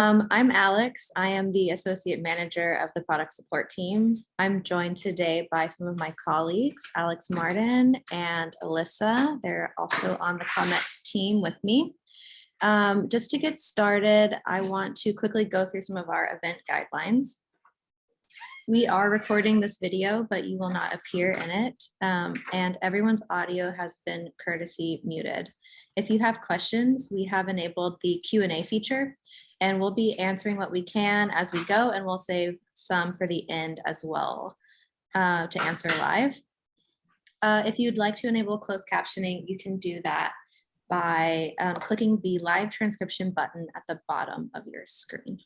I'm Alex. I am the Associate Manager of the Product Support Team. I'm joined today by some of my colleagues, Alex Marden and Alissa. They're also on the ComEx team with me. Just to get started, I want to quickly go through some of our event guidelines. We are recording this video, but you will not appear in it, and everyone's audio has been courtesy muted. If you have questions, we have enabled the Q&A feature, and we'll be answering what we can as we go, and we'll save some for the end as well to answer live. If you'd like to enable closed captioning, you can do that by clicking the live transcription button at the bottom of your screen.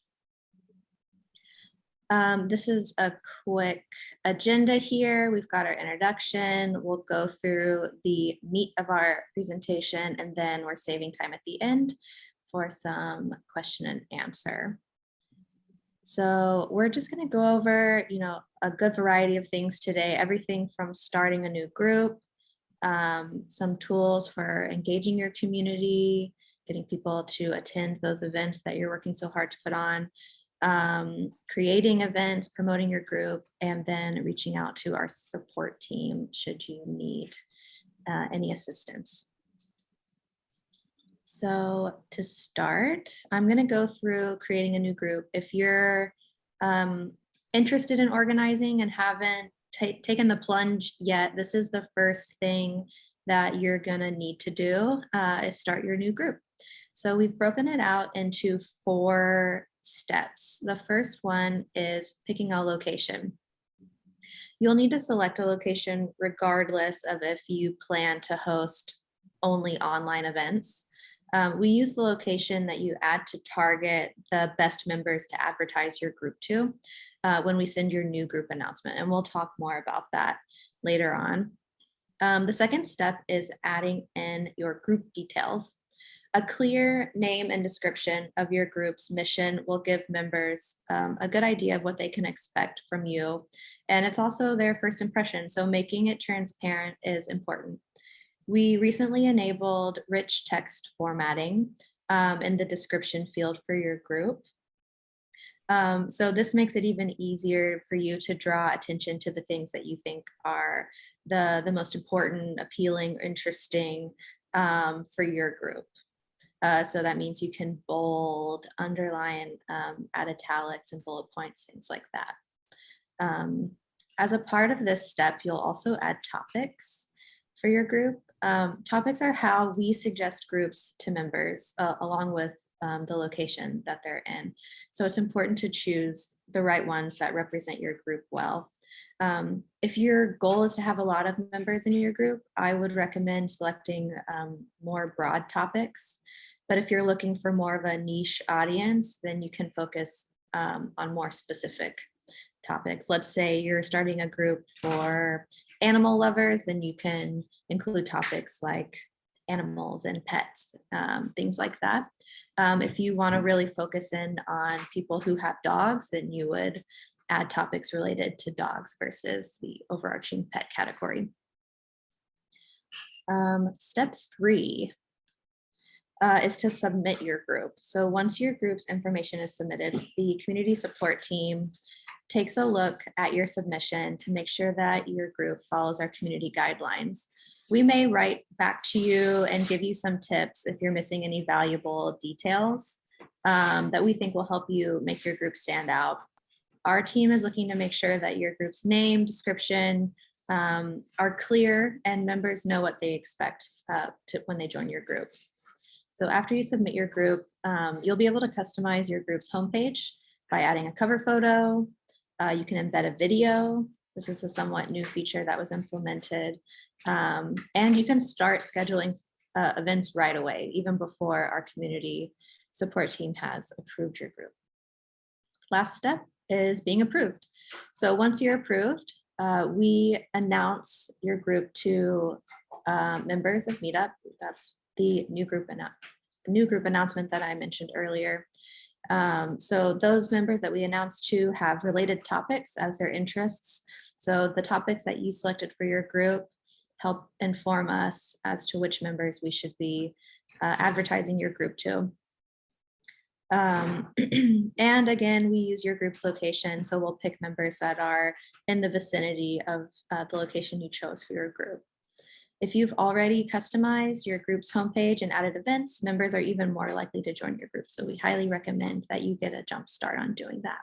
This is a quick agenda here. We've got our introduction. We'll go through the meat of our presentation, and then we're saving time at the end for some question and answer. So we're just going to go over, a good variety of things today, everything from starting a new group, some tools for engaging your community, getting people to attend those events that you're working so hard to put on, creating events, promoting your group, and then reaching out to our support team should you need any assistance. So to start, I'm going to go through creating a new group. If you're interested in organizing and haven't taken the plunge yet, this is the first thing that you're going to need to do is start your new group. So we've broken it out into 4 steps. The first one is picking a location. You'll need to select a location regardless of if you plan to host only online events. We use the location that you add to target the best members to advertise your group to when we send your new group announcement, and we'll talk more about that later on. The second step is adding in your group details. A clear name and description of your group's mission will give members a good idea of what they can expect from you. And it's also their first impression, so making it transparent is important. We recently enabled rich text formatting in the description field for your group. So this makes it even easier for you to draw attention to the things that you think are the most important, appealing, interesting for your group. So that means you can bold, underline, add italics and bullet points, things like that. As a part of this step, you'll also add topics for your group. Topics are how we suggest groups to members along with the location that they're in. So it's important to choose the right ones that represent your group well. If your goal is to have a lot of members in your group, I would recommend selecting more broad topics. But if you're looking for more of a niche audience, then you can focus on more specific topics. Let's say you're starting a group for animal lovers, then you can include topics like animals and pets, things like that. If you want to really focus in on people who have dogs, then you would add topics related to dogs versus the overarching pet category. Step 3. Is to submit your group. So once your group's information is submitted, the community support team takes a look at your submission to make sure that your group follows our community guidelines. We may write back to you and give you some tips if you're missing any valuable details that we think will help you make your group stand out. Our team is looking to make sure that your group's name, description are clear and members know what they expect when they join your group. So after you submit your group, you'll be able to customize your group's homepage by adding a cover photo. You can embed a video. This is a somewhat new feature that was implemented. And you can start scheduling events right away, even before our community support team has approved your group. Last step is being approved. So once you're approved, we announce your group to members of Meetup. That's the new group announcement that I mentioned earlier. So those members that we announced to have related topics as their interests. So the topics that you selected for your group help inform us as to which members we should be advertising your group to. And again, we use your group's location. So we'll pick members that are in the vicinity of the location you chose for your group. If you've already customized your group's homepage and added events, members are even more likely to join your group. So we highly recommend that you get a jump start on doing that.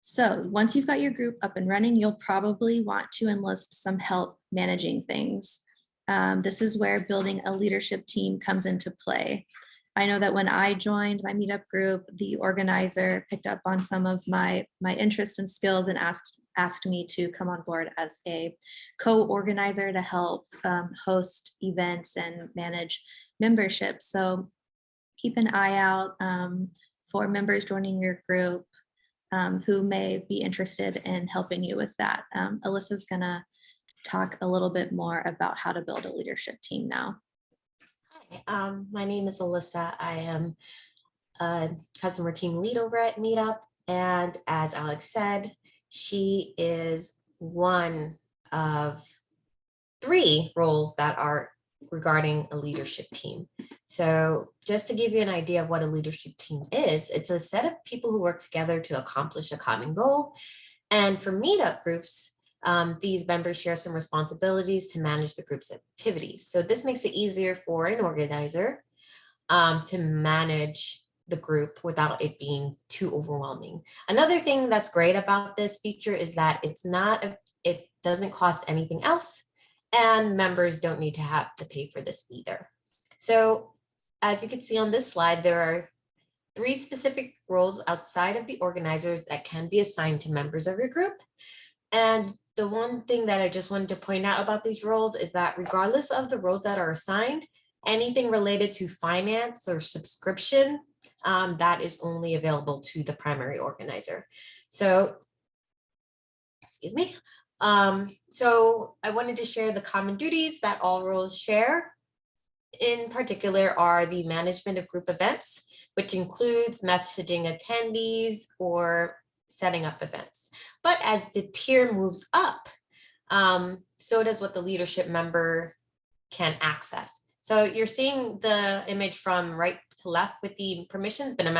So once you've got your group up and running, you'll probably want to enlist some help managing things. This is where building a leadership team comes into play. I know that when I joined my Meetup group, the organizer picked up on some of my interests and skills and asked me to come on board as a co-organizer to help host events and manage membership. So keep an eye out for members joining your group who may be interested in helping you with that. Alyssa's gonna talk a little bit more about how to build a leadership team now. Hi, my name is Alissa. I am a customer team lead over at Meetup. And as Alex said, she is one of 3 roles that are regarding a leadership team. So just to give you an idea of what a leadership team is, it's a set of people who work together to accomplish a common goal. And for Meetup groups, these members share some responsibilities to manage the group's activities. So this makes it easier for an organizer to manage the group without it being too overwhelming. Another thing that's great about this feature is that it doesn't cost anything else, and members don't need to have to pay for this either. So as you can see on this slide, there are 3 specific roles outside of the organizers that can be assigned to members of your group. And the one thing that I just wanted to point out about these roles is that regardless of the roles that are assigned, anything related to finance or subscription, that is only available to the primary organizer. So, excuse me. So I wanted to share the common duties that all roles share. In particular are the management of group events, which includes messaging attendees or setting up events. But as the tier moves up, so does what the leadership member can access. So you're seeing the image from right to left with the permissions, but I'm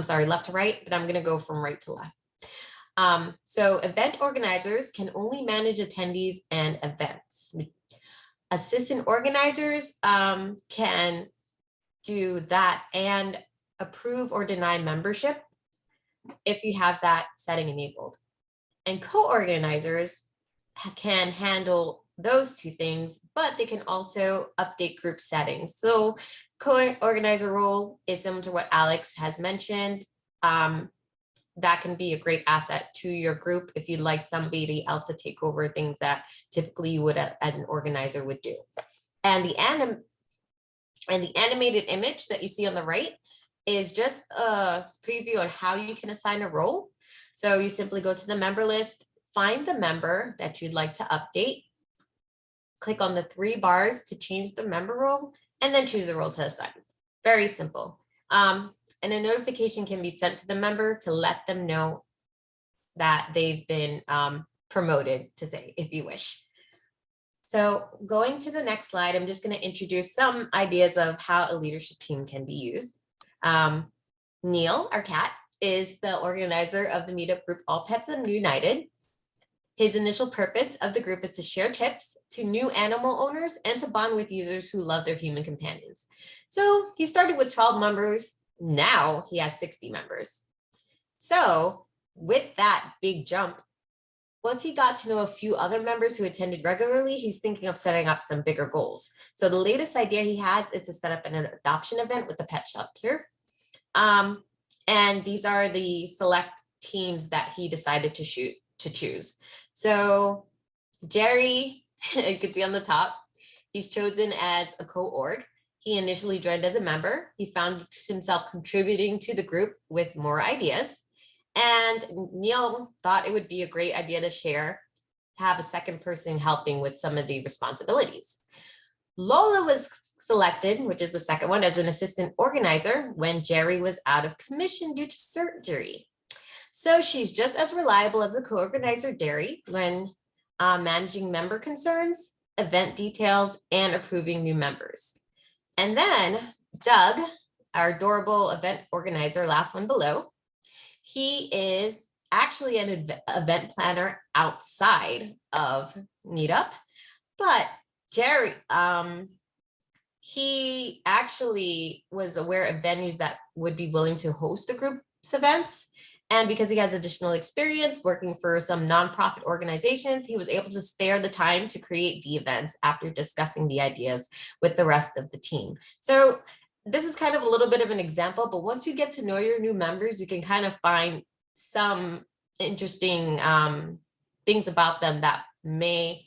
sorry, left to right, but I'm gonna go from right to left. So event organizers can only manage attendees and events. Assistant organizers can do that and approve or deny membership if you have that setting enabled. And co-organizers can handle those 2 things, but they can also update group settings. So co-organizer role is similar to what Alex has mentioned. That can be a great asset to your group if you'd like somebody else to take over things that typically you would as an organizer would do. And the animated image that you see on the right is just a preview on how you can assign a role. So you simply go to the member list, find the member that you'd like to update, click on the 3 bars to change the member role, and then choose the role to assign. Very simple. And a notification can be sent to the member to let them know that they've been promoted, to say, if you wish. So going to the next slide, I'm just going to introduce some ideas of how a leadership team can be used. Neil, our cat, is the organizer of the Meetup group All Pets and United. His initial purpose of the group is to share tips to new animal owners and to bond with users who love their human companions. So he started with 12 members. Now he has 60 members. So with that big jump, once he got to know a few other members who attended regularly, he's thinking of setting up some bigger goals. So the latest idea he has is to set up an adoption event with the pet shelter. And these are the select teams that he decided to choose. So Jerry, you can see on the top, he's chosen as a co-org. He initially joined as a member. He found himself contributing to the group with more ideas. And Neil thought it would be a great idea to have a second person helping with some of the responsibilities. Lola was selected, which is the second one, as an assistant organizer when Jerry was out of commission due to surgery. So she's just as reliable as the co-organizer Jerry when managing member concerns, event details, and approving new members. And then Doug, our adorable event organizer, last one below. He is actually an event planner outside of Meetup, but Jerry, he actually was aware of venues that would be willing to host the group's events. And because he has additional experience working for some nonprofit organizations, he was able to spare the time to create the events after discussing the ideas with the rest of the team. So this is kind of a little bit of an example, but once you get to know your new members, you can kind of find some interesting things about them that may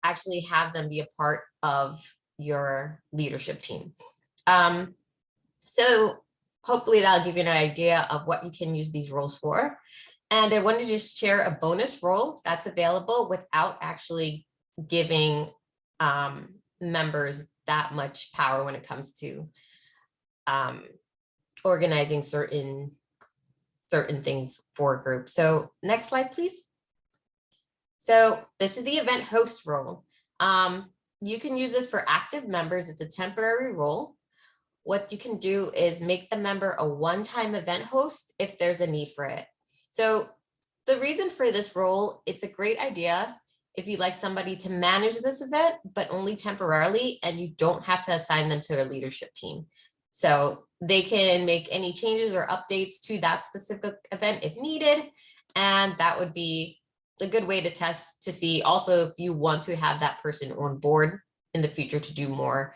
actually have them be a part of your leadership team. So hopefully that'll give you an idea of what you can use these roles for. And I wanted to just share a bonus role that's available without actually giving members that much power when it comes to organizing certain things for a group. So next slide, please. So this is the event host role. You can use this for active members. It's a temporary role. What you can do is make the member a one-time event host if there's a need for it. So the reason for this role, it's a great idea if you'd like somebody to manage this event, but only temporarily, and you don't have to assign them to a leadership team. So they can make any changes or updates to that specific event if needed. And that would be a good way to test to see also if you want to have that person on board in the future to do more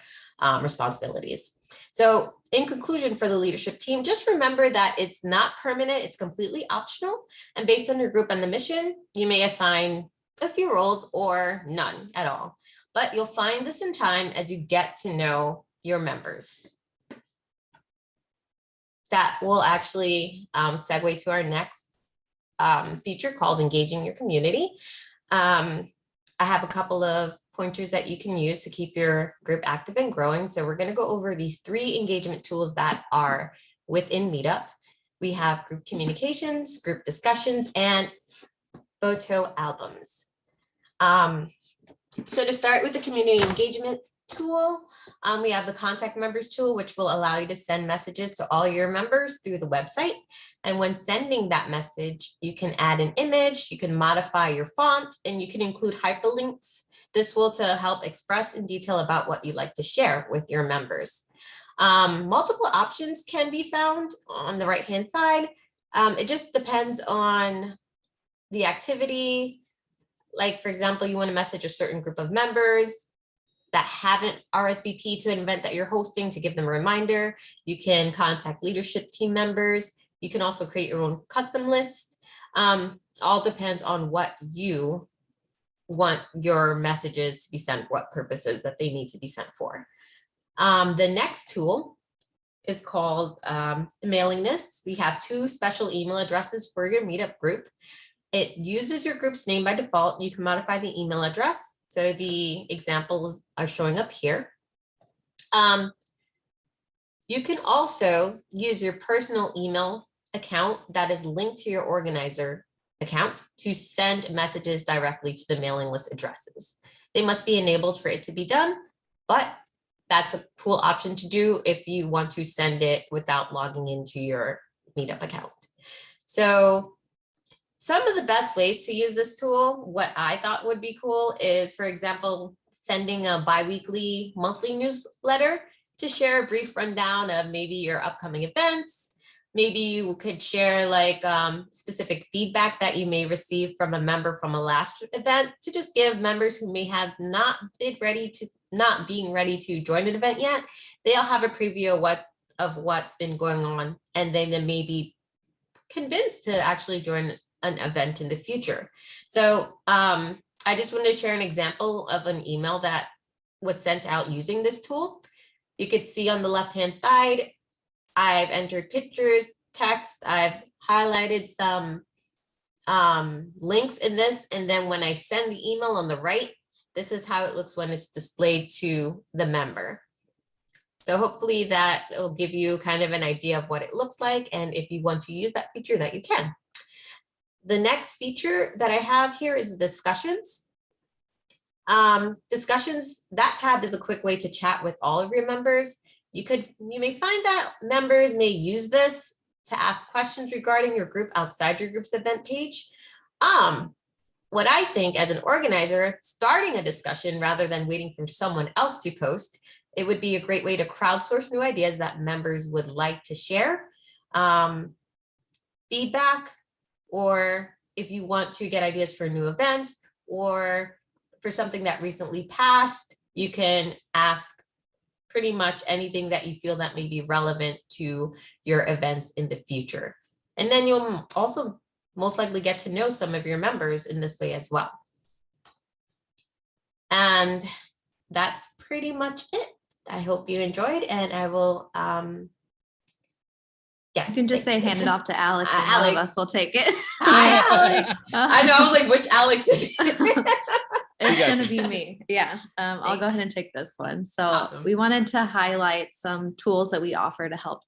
responsibilities. So in conclusion for the leadership team, just remember that it's not permanent, it's completely optional. And based on your group and the mission, you may assign a few roles or none at all. But you'll find this in time as you get to know your members. That will actually segue to our next feature called Engaging Your Community. I have a couple of pointers that you can use to keep your group active and growing. So we're going to go over these 3 engagement tools that are within Meetup. We have group communications, group discussions, and photo albums. So to start with the community engagement tool, we have the contact members tool, which will allow you to send messages to all your members through the website. And when sending that message, you can add an image, you can modify your font, and you can include hyperlinks. This will to help express in detail about what you'd like to share with your members. Multiple options can be found on the right-hand side. It just depends on the activity. Like, for example, you want to message a certain group of members that haven't RSVP to an event that you're hosting to give them a reminder. You can contact leadership team members. You can also create your own custom list. All depends on what you want your messages to be sent, what purposes that they need to be sent for. The next tool is called the mailing list. We have 2 special email addresses for your Meetup group. It uses your group's name by default. You can modify the email address. So the examples are showing up here. You can also use your personal email account that is linked to your organizer account to send messages directly to the mailing list addresses. They must be enabled for it to be done, but that's a cool option to do if you want to send it without logging into your Meetup account. So some of the best ways to use this tool, what I thought would be cool is, for example, sending a bi-weekly monthly newsletter to share a brief rundown of maybe your upcoming events. Maybe you could share like specific feedback that you may receive from a member from a last event to just give members who may have not being ready to join an event yet. They'll have a preview of what's been going on, and then they may be convinced to actually join an event in the future. So I just wanted to share an example of an email that was sent out using this tool. You could see on the left-hand side, I've entered pictures, text, I've highlighted some links in this. And then when I send the email on the right, this is how it looks when it's displayed to the member. So hopefully that will give you kind of an idea of what it looks like. And if you want to use that feature, that you can. The next feature that I have here is discussions. Discussions, that tab is a quick way to chat with all of your members. You may find that members may use this to ask questions regarding your group outside your group's event page. What I think as an organizer, starting a discussion rather than waiting for someone else to post, it would be a great way to crowdsource new ideas that members would like to share. Feedback, or if you want to get ideas for a new event or for something that recently passed, you can ask pretty much anything that you feel that may be relevant to your events in the future. And then you'll also most likely get to know some of your members in this way as well. And that's pretty much it. I hope you enjoyed, and I will You can just say hand it off to Alex and Alex. one of us will take it. Hi, Alex. I know, I was like, which Alex is it? It's going to be me. Yeah. I'll go ahead and take this one. So Awesome. We wanted to highlight some tools that we offer to help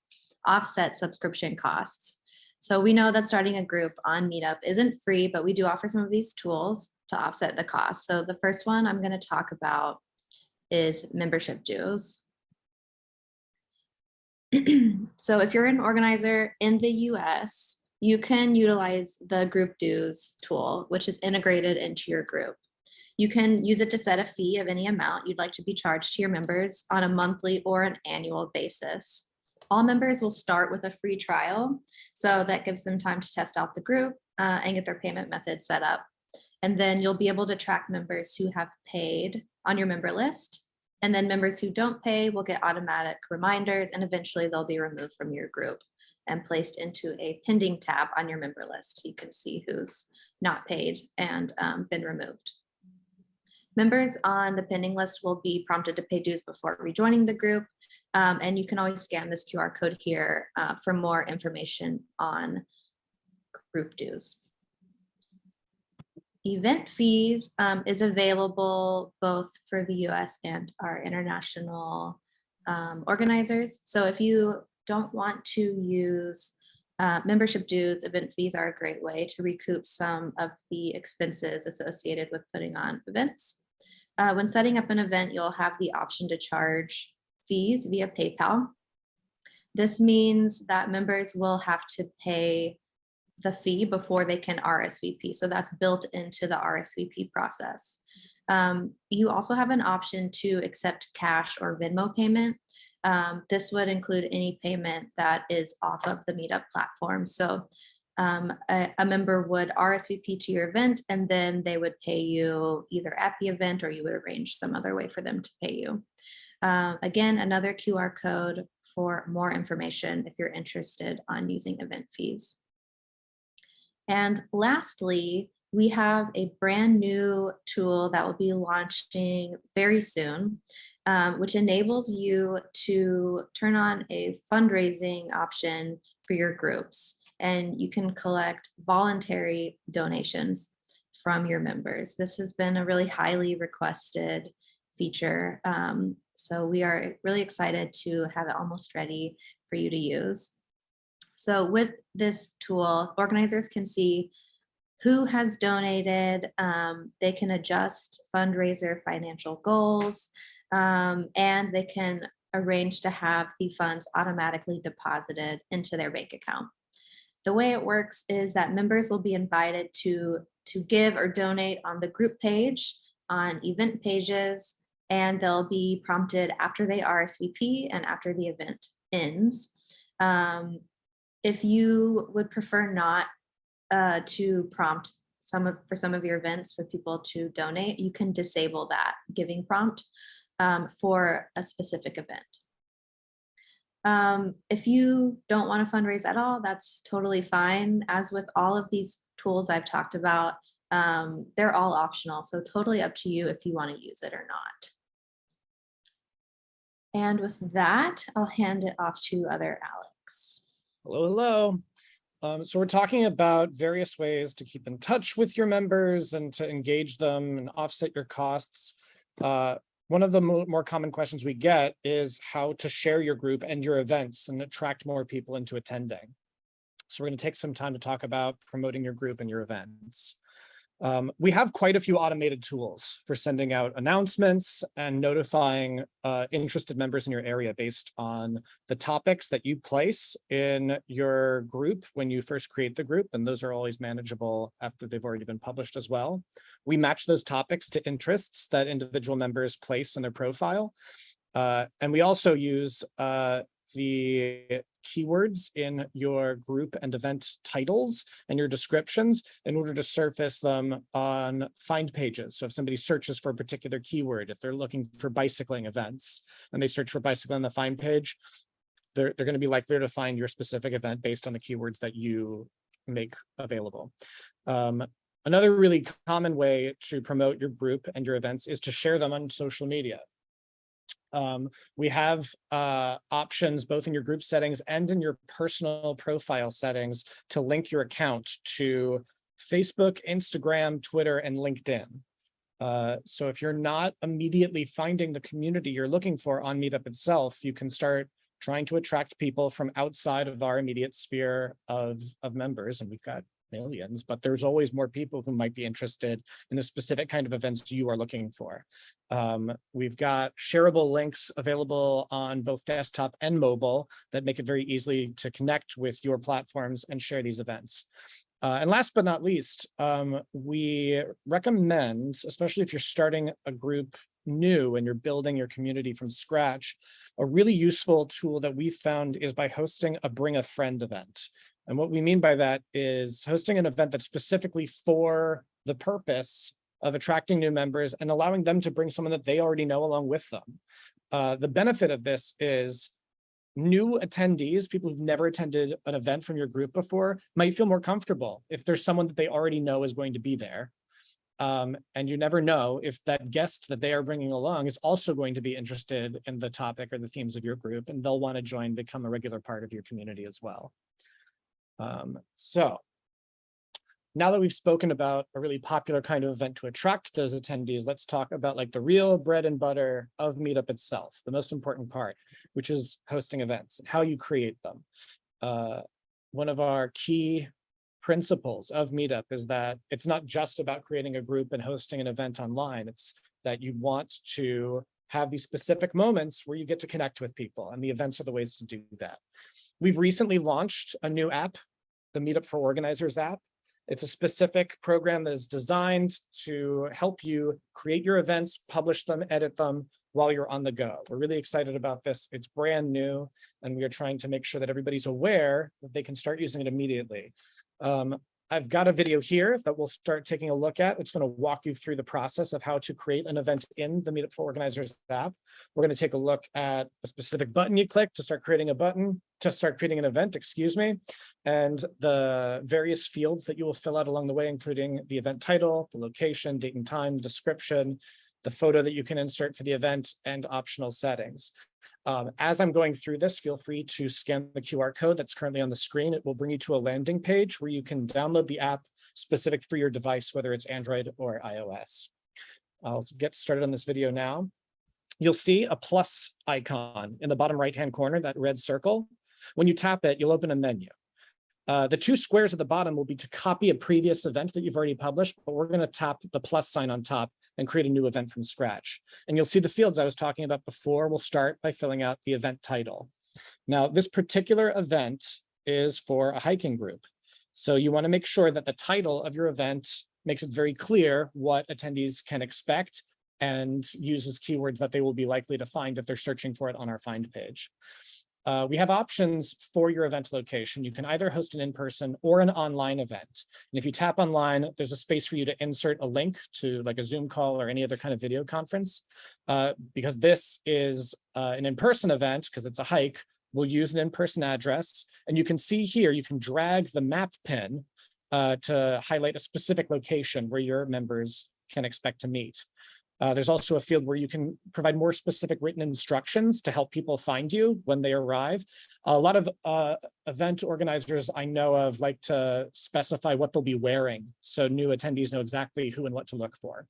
offset subscription costs. So we know that starting a group on Meetup isn't free, but we do offer some of these tools to offset the cost. So the first one I'm going to talk about is membership dues. So if you're an organizer in the US, you can utilize the group dues tool, which is integrated into your group. You can use it to set a fee of any amount you'd like to be charged to your members on a monthly or an annual basis. All members will start with a free trial, so that gives them time to test out the group and get their payment method set up. And then you'll be able to track members who have paid on your member list. And then members who don't pay will get automatic reminders, and eventually they'll be removed from your group and placed into a pending tab on your member list. You can see who's not paid and been removed. Members on the pending list will be prompted to pay dues before rejoining the group. And you can always scan this QR code here for more information on group dues. Event fees is available both for the US and our international organizers. So if you don't want to use membership dues, event fees are a great way to recoup some of the expenses associated with putting on events. When setting up an event, you'll have the option to charge fees via PayPal. This means that members will have to pay the fee before they can RSVP. So that's built into the RSVP process. You also have an option to accept cash or Venmo payment. This would include any payment that is off of the Meetup platform. So a member would RSVP to your event, and then they would pay you either at the event, or you would arrange some other way for them to pay you. Again, another QR code for more information if you're interested on using event fees. And lastly, we have a brand new tool that will be launching very soon, which enables you to turn on a fundraising option for your groups. And you can collect voluntary donations from your members. This has been a really highly requested feature. So we are really excited to have it almost ready for you to use. So with this tool, organizers can see who has donated, they can adjust fundraiser financial goals, and they can arrange to have the funds automatically deposited into their bank account. The way it works is that members will be invited to give or donate on the group page, on event pages, and they'll be prompted after they RSVP and after the event ends. If you would prefer not to prompt for some of your events for people to donate, you can disable that giving prompt for a specific event. If you don't want to fundraise at all, that's totally fine. As with all of these tools I've talked about, they're all optional, so totally up to you if you want to use it or not. And with that, I'll hand it off to other Alex. Hello, hello. So we're talking about various ways to keep in touch with your members and to engage them and offset your costs. One of the more common questions we get is how to share your group and your events and attract more people into attending. So we're going to take some time to talk about promoting your group and your events. We have quite a few automated tools for sending out announcements and notifying interested members in your area based on the topics that you place in your group when you first create the group, and those are always manageable after they've already been published as well. We match those topics to interests that individual members place in their profile. And we also use the keywords in your group and event titles and your descriptions in order to surface them on find pages. So if somebody searches for a particular keyword, if they're looking for bicycling events and they search for bicycle on the find page, they're going to be likely to find your specific event based on the keywords that you make available. Another really common way to promote your group and your events is to share them on social media. We have options both in your group settings and in your personal profile settings to link your account to Facebook, Instagram, Twitter, and LinkedIn. So if you're not immediately finding the community you're looking for on Meetup itself, you can start trying to attract people from outside of our immediate sphere of members, and we've got millions, but there's always more people who might be interested in the specific kind of events you are looking for. We've got shareable links available on both desktop and mobile that make it very easy to connect with your platforms and share these events. And last but not least, we recommend, especially if you're starting a group new and you're building your community from scratch, a really useful tool that we found is by hosting a Bring a Friend event. And what we mean by that is hosting an event that's specifically for the purpose of attracting new members and allowing them to bring someone that they already know along with them. The benefit of this is new attendees, people who've never attended an event from your group before, might feel more comfortable if there's someone that they already know is going to be there. And you never know if that guest that they are bringing along is also going to be interested in the topic or the themes of your group, and they'll want to join, become a regular part of your community as well. So now that we've spoken about a really popular kind of event to attract those attendees, let's talk about like the real bread and butter of Meetup itself, the most important part, which is hosting events and how you create them. One of our key principles of Meetup is that it's not just about creating a group and hosting an event online. It's that you want to have these specific moments where you get to connect with people, and the events are the ways to do that. We've recently launched a new app, the Meetup for Organizers app. It's a specific program that is designed to help you create your events, publish them, edit them while you're on the go. We're really excited about this. It's brand new, and we are trying to make sure that everybody's aware that they can start using it immediately. I've got a video here that we'll start taking a look at. It's going to walk you through the process of how to create an event in the Meetup for Organizers app. We're going to take a look at a specific button you click to start creating an event, excuse me, and the various fields that you will fill out along the way, including the event title, the location, date and time, description, the photo that you can insert for the event, and optional settings. As I'm going through this, feel free to scan the QR code that's currently on the screen. It will bring you to a landing page where you can download the app specific for your device, whether it's Android or iOS. I'll get started on this video now. You'll see a plus icon in the bottom right-hand corner, that red circle. When you tap it, you'll open a menu. The two squares at the bottom will be to copy a previous event that you've already published, but we're going to tap the plus sign on top and create a new event from scratch. And you'll see the fields I was talking about before. We'll start by filling out the event title. Now, this particular event is for a hiking group. So you want to make sure that the title of your event makes it very clear what attendees can expect and uses keywords that they will be likely to find if they're searching for it on our find page. We have options for your event location. You can either host an in-person or an online event. And if you tap online, there's a space for you to insert a link to like a Zoom call or any other kind of video conference. Because this is an in-person event, because it's a hike, we'll use an in-person address. And you can see here, you can drag the map pin to highlight a specific location where your members can expect to meet. There's also a field where you can provide more specific written instructions to help people find you when they arrive. A lot of event organizers I know of like to specify what they'll be wearing, so new attendees know exactly who and what to look for.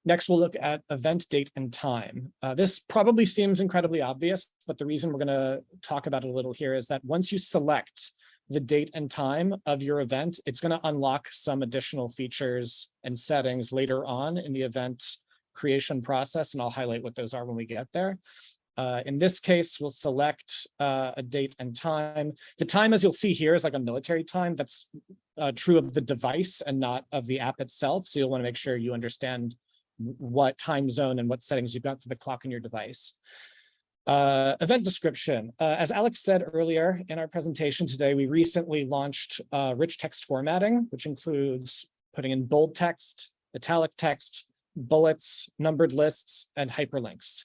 Next, we'll look at event date and time. This probably seems incredibly obvious, but the reason we're going to talk about it a little here is that once you select the date and time of your event, it's going to unlock some additional features and settings later on in the event creation process, and I'll highlight what those are when we get there. In this case, we'll select a date and time. The time, as you'll see here, is like a military time. That's true of the device and not of the app itself. So you'll want to make sure you understand what time zone and what settings you've got for the clock on your device. Event description. As Alex said earlier in our presentation today, we recently launched rich text formatting, which includes putting in bold text, italic text, bullets, numbered lists, and hyperlinks.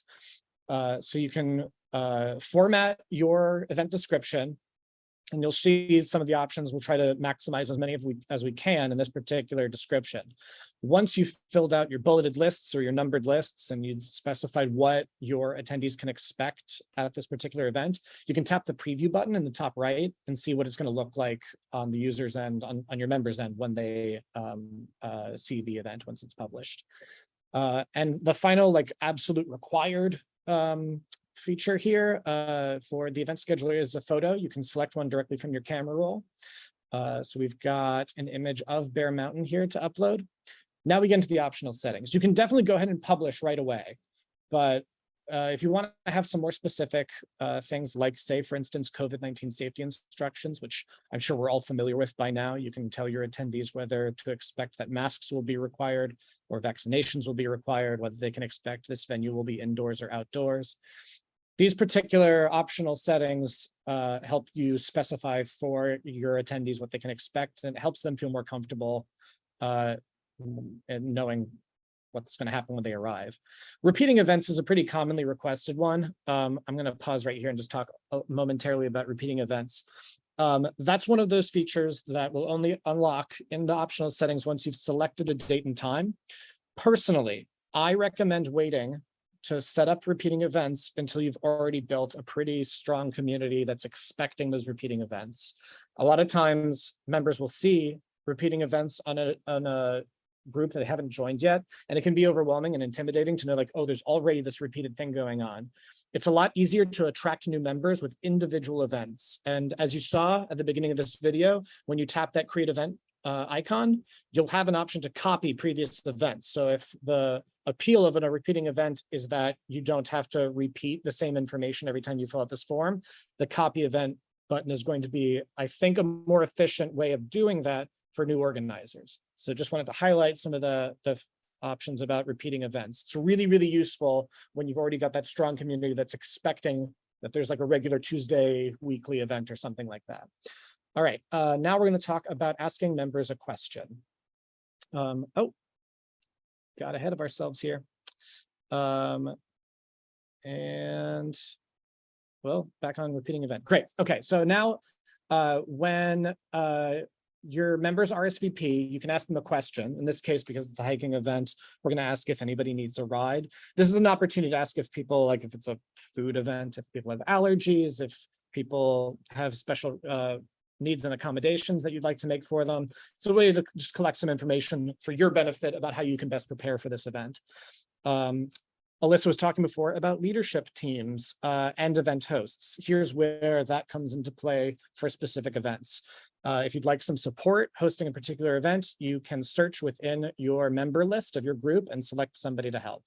So you can format your event description, and you'll see some of the options. We'll try to maximize as many as we can in this particular description. Once you've filled out your bulleted lists or your numbered lists and you've specified what your attendees can expect at this particular event, you can tap the preview button in the top right and see what it's going to look like on the user's end, on your members' end, when they see the event once it's published. And the final, like, absolute required feature here for the event scheduler is a photo. You can select one directly from your camera roll. So we've got an image of Bear Mountain here to upload. Now we get into the optional settings. You can definitely go ahead and publish right away, but if you want to have some more specific things like, say, for instance, COVID-19 safety instructions, which I'm sure we're all familiar with by now, you can tell your attendees whether to expect that masks will be required or vaccinations will be required, whether they can expect this venue will be indoors or outdoors. These particular optional settings help you specify for your attendees what they can expect, and it helps them feel more comfortable in knowing what's going to happen when they arrive. Repeating events is a pretty commonly requested one. I'm going to pause right here and just talk momentarily about repeating events. That's one of those features that will only unlock in the optional settings once you've selected a date and time. Personally, I recommend waiting to set up repeating events until you've already built a pretty strong community that's expecting those repeating events. A lot of times members will see repeating events on a group that they haven't joined yet, and it can be overwhelming and intimidating to know, like, oh, there's already this repeated thing going on. It's a lot easier to attract new members with individual events. And as you saw at the beginning of this video, when you tap that create event icon, you'll have an option to copy previous events. So if the appeal of a repeating event is that you don't have to repeat the same information every time you fill out this form, the copy event button is going to be, I think, a more efficient way of doing that for new organizers. So just wanted to highlight some of the options about repeating events. It's really, really useful when you've already got that strong community that's expecting that there's like a regular Tuesday weekly event or something like that. All right, now we're going to talk about asking members a question. Oh, got ahead of ourselves here. And well, back on repeating event. Great. Okay, so now when your members RSVP, you can ask them a question. In this case, because it's a hiking event, we're going to ask if anybody needs a ride. This is an opportunity to ask if people, like if it's a food event, if people have allergies, if people have special needs and accommodations that you'd like to make for them. It's a way to just collect some information for your benefit about how you can best prepare for this event. Alissa was talking before about leadership teams and event hosts. Here's where that comes into play for specific events. If you'd like some support hosting a particular event, you can search within your member list of your group and select somebody to help.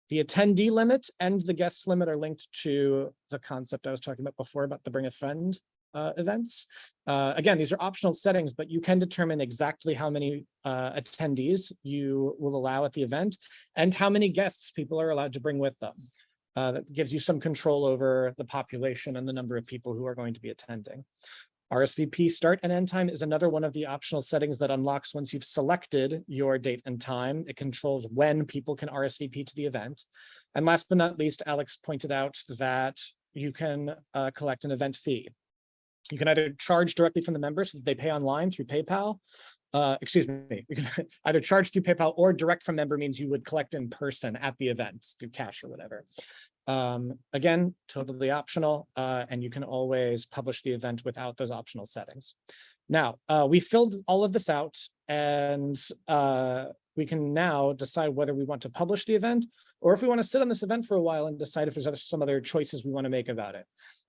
The attendee limit and the guest limit are linked to the concept I was talking about before about the bring a friend events. Again, these are optional settings, but you can determine exactly how many attendees you will allow at the event and how many guests people are allowed to bring with them. That gives you some control over the population and the number of people who are going to be attending. RSVP start and end time is another one of the optional settings that unlocks once you've selected your date and time. It controls when people can RSVP to the event. And last but not least, Alex pointed out that you can collect an event fee. You can either charge directly from the members so that they pay online through PayPal. Excuse me, you can either charge through PayPal, or direct from member means you would collect in person at the event through cash or whatever. Again, totally optional, and you can always publish the event without those optional settings. Now, we filled all of this out, and we can now decide whether we want to publish the event or if we want to sit on this event for a while and decide if there's some other choices we want to make about it.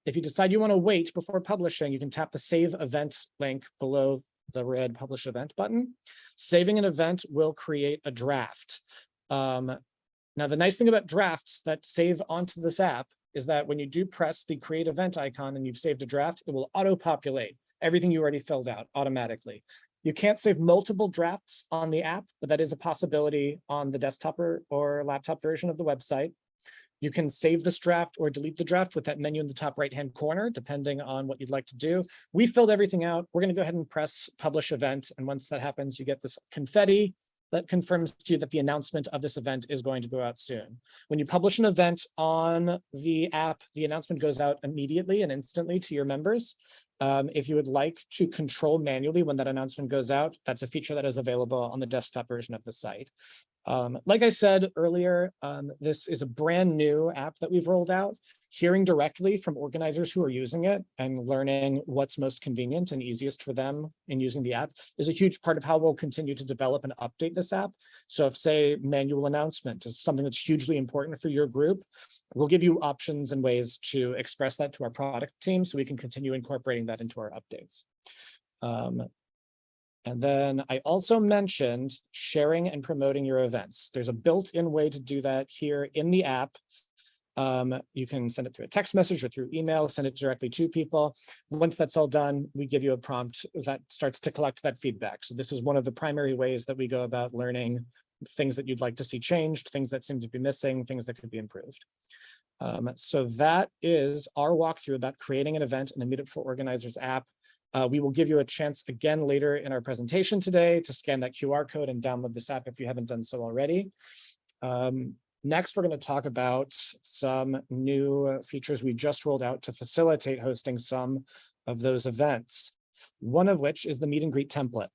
If you decide you want to wait before publishing, you can tap the Save Event link below the red Publish Event button. Saving an event will create a draft. Now, the nice thing about drafts that save onto this app is that when you do press the Create Event icon and you've saved a draft, it will auto-populate everything you already filled out automatically. You can't save multiple drafts on the app, but that is a possibility on the desktop or laptop version of the website. You can save this draft or delete the draft with that menu in the top right-hand corner, depending on what you'd like to do. We filled everything out. We're going to go ahead and press Publish Event. And once that happens, you get this confetti that confirms to you that the announcement of this event is going to go out soon. When you publish an event on the app, the announcement goes out immediately and instantly to your members. If you would like to control manually when that announcement goes out, that's a feature that is available on the desktop version of the site. Like I said earlier, this is a brand new app that we've rolled out. Hearing directly from organizers who are using it and learning what's most convenient and easiest for them in using the app is a huge part of how we'll continue to develop and update this app. So if, say, manual announcement is something that's hugely important for your group, we'll give you options and ways to express that to our product team so we can continue incorporating that into our updates. And then I also mentioned sharing and promoting your events. There's a built-in way to do that here in the app. You can send it through a text message or through email, send it directly to people. Once that's all done, we give you a prompt that starts to collect that feedback. So this is one of the primary ways that we go about learning things that you'd like to see changed, things that seem to be missing, things that could be improved. So that is our walkthrough about creating an event in the Meetup for Organizers app. We will give you a chance again later in our presentation today to scan that QR code and download this app if you haven't done so already. Next, we're going to talk about some new features we just rolled out to facilitate hosting some of those events, one of which is the meet and greet template.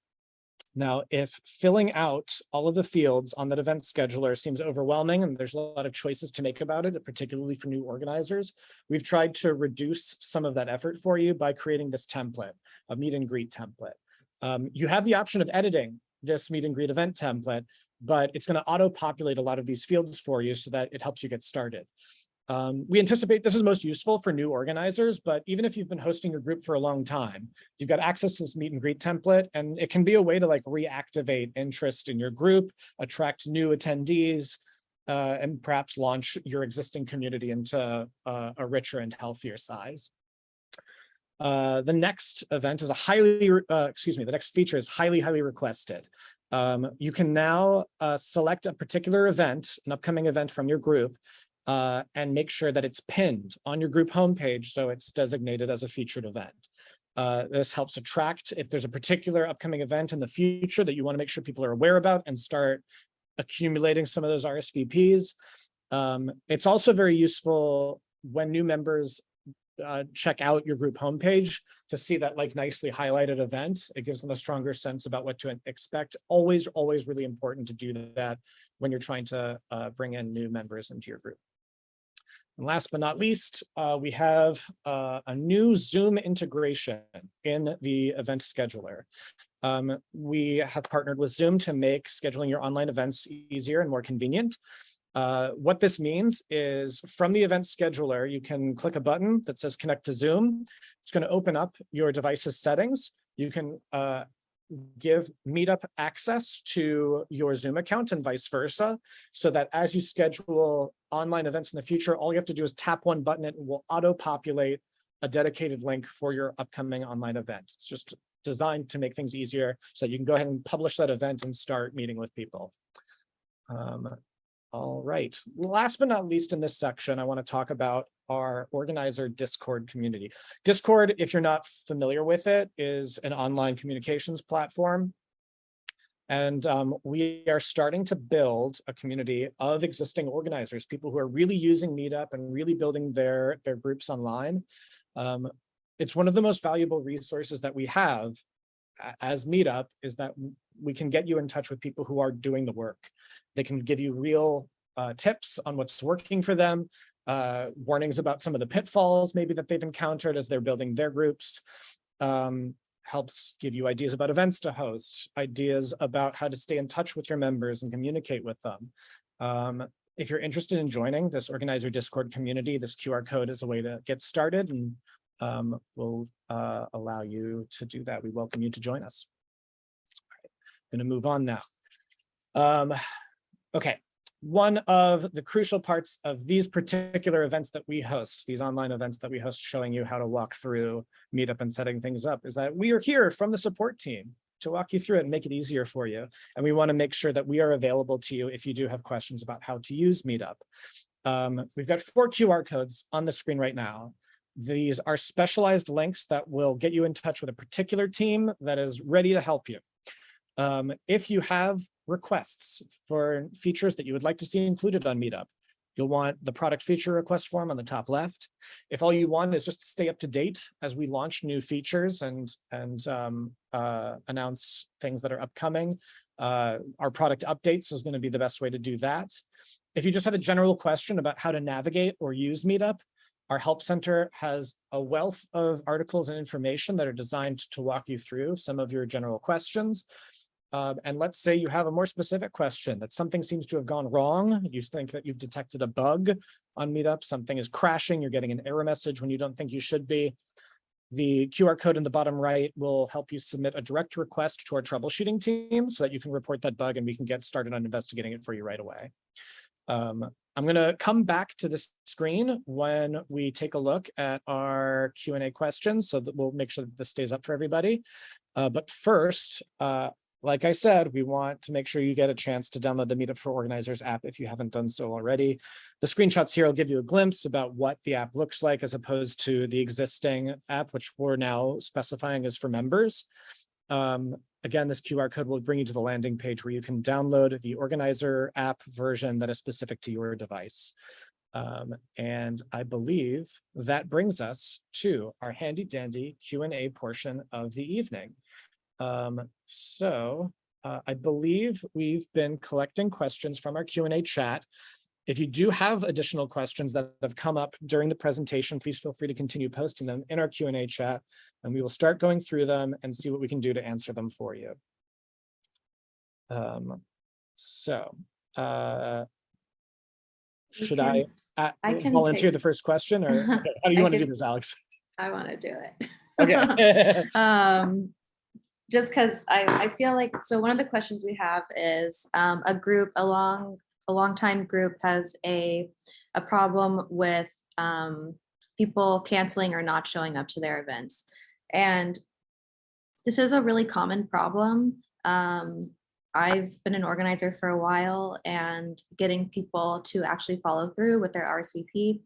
Now, if filling out all of the fields on that event scheduler seems overwhelming and there's a lot of choices to make about it, particularly for new organizers, we've tried to reduce some of that effort for you by creating this template, a meet and greet template. You have the option of editing this meet and greet event template, but it's going to auto-populate a lot of these fields for you so that it helps you get started. We anticipate this is most useful for new organizers, but even if you've been hosting your group for a long time, you've got access to this meet and greet template, and it can be a way to like reactivate interest in your group, attract new attendees, and perhaps launch your existing community into a richer and healthier size. The next event is the next feature is highly requested. You can now select a particular event, an upcoming event from your group, and make sure that it's pinned on your group homepage so it's designated as a featured event. This helps attract, if there's a particular upcoming event in the future that you want to make sure people are aware about and start accumulating some of those RSVPs. It's also very useful when new members check out your group homepage to see that like nicely highlighted event. It gives them a stronger sense about what to expect. Always really important to do that when you're trying to bring in new members into your group. And last but not least, we have a new Zoom integration in the event scheduler. We have partnered with Zoom to make scheduling your online events easier and more convenient. What this means is from the event scheduler, you can click a button that says connect to Zoom. It's going to open up your device's settings. You can give Meetup access to your Zoom account and vice versa, so that as you schedule online events in the future, all you have to do is tap one button and it will auto-populate a dedicated link for your upcoming online event. It's just designed to make things easier so that you can go ahead and publish that event and start meeting with people. All right, last but not least in this section, I want to talk about our organizer Discord community. Discord, if you're not familiar with it, is an online communications platform. And we are starting to build a community of existing organizers, people who are really using Meetup and really building their groups online. It's one of the most valuable resources that we have as Meetup is that we can get you in touch with people who are doing the work. They can give you real tips on what's working for them, warnings about some of the pitfalls maybe that they've encountered as they're building their groups, helps give you ideas about events to host, ideas about how to stay in touch with your members and communicate with them. If you're interested in joining this organizer Discord community, this QR code is a way to get started, and will allow you to do that. We welcome you to join us. Going to move on now. Okay, one of the crucial parts of these particular events that we host, these online events that we host, showing you how to walk through Meetup and setting things up, is that we are here from the support team to walk you through it and make it easier for you. And we want to make sure that we are available to you if you do have questions about how to use Meetup. We've got 4 QR codes on the screen right now. These are specialized links that will get you in touch with a particular team that is ready to help you. If you have requests for features that you would like to see included on Meetup, you'll want the product feature request form on the top left. If all you want is just to stay up to date as we launch new features and announce things that are upcoming, our product updates is going to be the best way to do that. If you just have a general question about how to navigate or use Meetup, our help center has a wealth of articles and information that are designed to walk you through some of your general questions. And let's say you have a more specific question, that something seems to have gone wrong. You think that you've detected a bug on Meetup, something is crashing, you're getting an error message when you don't think you should be. The QR code in the bottom right will help you submit a direct request to our troubleshooting team so that you can report that bug and we can get started on investigating it for you right away. I'm going to come back to this screen when we take a look at our Q&A questions, so that we'll make sure that this stays up for everybody. But first, like I said, we want to make sure you get a chance to download the Meetup for Organizers app if you haven't done so already. The screenshots here will give you a glimpse about what the app looks like as opposed to the existing app, which we're now specifying is for members. Again, this QR code will bring you to the landing page where you can download the Organizer app version that is specific to your device. And I believe that brings us to our handy dandy Q&A portion of the evening. I believe we've been collecting questions from our Q&A chat. If you do have additional questions that have come up during the presentation, please feel free to continue posting them in our Q&A chat, and we will start going through them and see what we can do to answer them for you. Should I can volunteer the first question, or okay, how do you want to do this, Alex? I want to do it. Okay. Just because I feel like, so one of the questions we have is a long-time group has a problem with people canceling or not showing up to their events. And this is a really common problem. I've been an organizer for a while, and getting people to actually follow through with their RSVP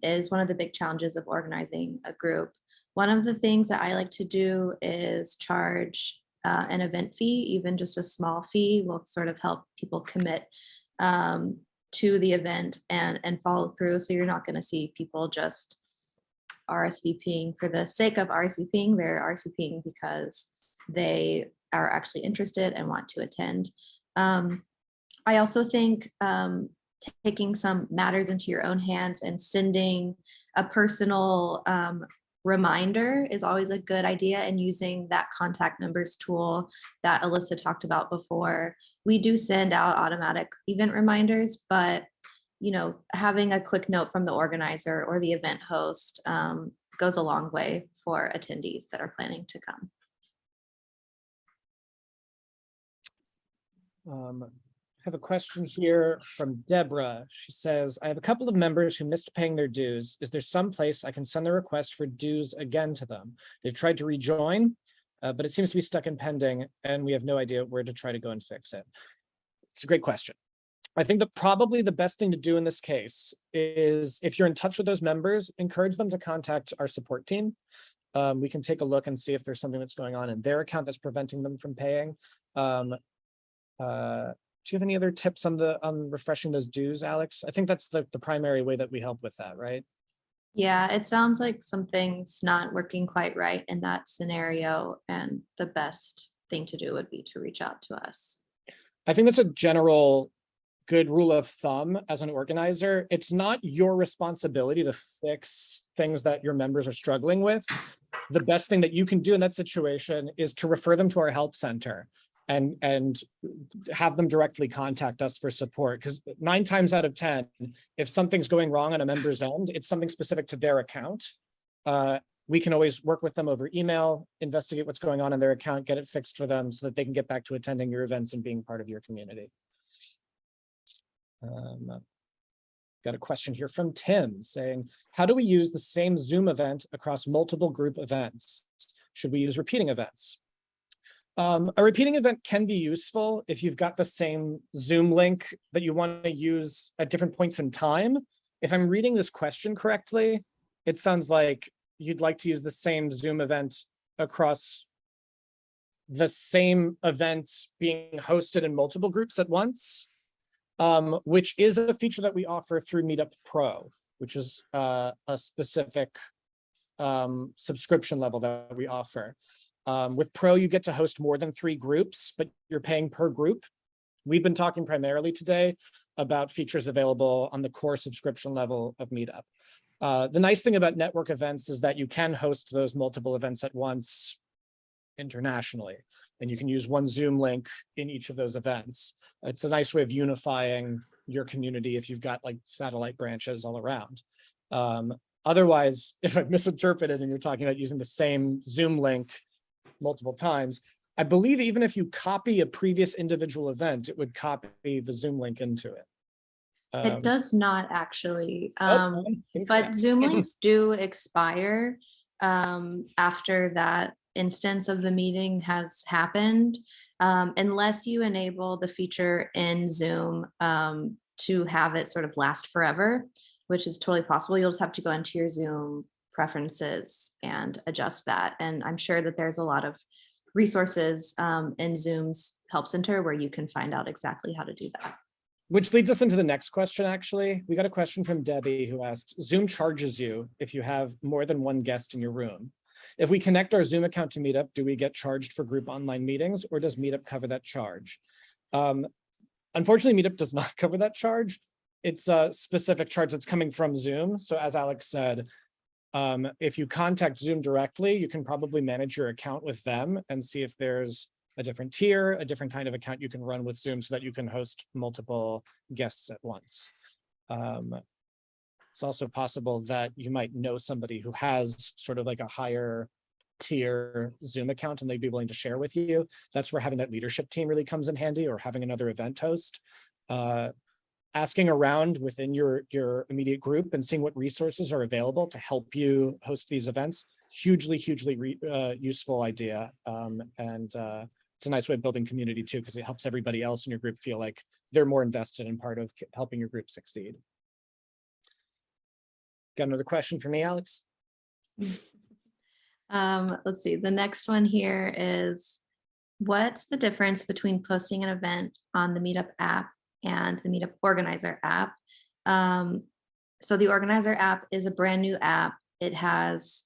is one of the big challenges of organizing a group. One of the things that I like to do is charge an event fee. Even just a small fee will sort of help people commit to the event and follow through. So you're not going to see people just RSVPing for the sake of RSVPing. They're RSVPing because they are actually interested and want to attend. I also think taking some matters into your own hands and sending a personal reminder is always a good idea, and using that contact numbers tool that Alissa talked about before. We do send out automatic event reminders, but having a quick note from the organizer or the event host goes a long way for attendees that are planning to come. I have a question here from Deborah. She says, I have a couple of members who missed paying their dues. Is there some place I can send the request for dues again to them? They've tried to rejoin, but it seems to be stuck in pending, and we have no idea where to try to go and fix it. It's a great question. I think that probably the best thing to do in this case is, if you're in touch with those members, encourage them to contact our support team. We can take a look and see if there's something that's going on in their account that's preventing them from paying. Do you have any other tips on refreshing those dues, Alex? I think that's the primary way that we help with that, right? Yeah, it sounds like something's not working quite right in that scenario, and the best thing to do would be to reach out to us. I think that's a general good rule of thumb as an organizer. It's not your responsibility to fix things that your members are struggling with. the best thing that you can do in that situation is to refer them to our help center and have them directly contact us for support. Because 9 times out of 10, if something's going wrong on a member's end, it's something specific to their account. We can always work with them over email, investigate what's going on in their account, get it fixed for them so that they can get back to attending your events and being part of your community. Got a question here from Tim saying, how do we use the same Zoom event across multiple group events? Should we use repeating events? A repeating event can be useful if you've got the same Zoom link that you want to use at different points in time. If I'm reading this question correctly, it sounds like you'd like to use the same Zoom event across the same events being hosted in multiple groups at once, which is a feature that we offer through Meetup Pro, which is a specific subscription level that we offer. With Pro, you get to host more than 3 groups, but you're paying per group. We've been talking primarily today about features available on the core subscription level of Meetup. The nice thing about network events is that you can host those multiple events at once internationally, and you can use one Zoom link in each of those events. It's a nice way of unifying your community if you've got like satellite branches all around. Otherwise, if I've misinterpreted and you're talking about using the same Zoom link multiple times, I believe even if you copy a previous individual event, it would copy the Zoom link into it. It does not actually, but but Zoom links do expire after that instance of the meeting has happened, unless you enable the feature in Zoom to have it sort of last forever, which is totally possible. You'll just have to go into your Zoom preferences and adjust that. And I'm sure that there's a lot of resources in Zoom's Help Center where you can find out exactly how to do that. Which leads us into the next question, actually. We got a question from Debbie who asked, Zoom charges you if you have more than 1 guest in your room. If we connect our Zoom account to Meetup, do we get charged for group online meetings, or does Meetup cover that charge? Unfortunately, Meetup does not cover that charge. It's a specific charge that's coming from Zoom. So as Alex said, if you contact Zoom directly, you can probably manage your account with them and see if there's a different tier, a different kind of account you can run with Zoom so that you can host multiple guests at once. It's also possible that you might know somebody who has sort of like a higher tier Zoom account and they'd be willing to share with you. That's where having that leadership team really comes in handy, or having another event host. Asking around within your immediate group and seeing what resources are available to help you host these events, hugely useful idea. It's a nice way of building community too, because it helps everybody else in your group feel like they're more invested in part of helping your group succeed. Got another question for me, Alex? Let's see, the next one here is, what's the difference between posting an event on the Meetup app and the Meetup Organizer app? So the Organizer app is a brand new app. It has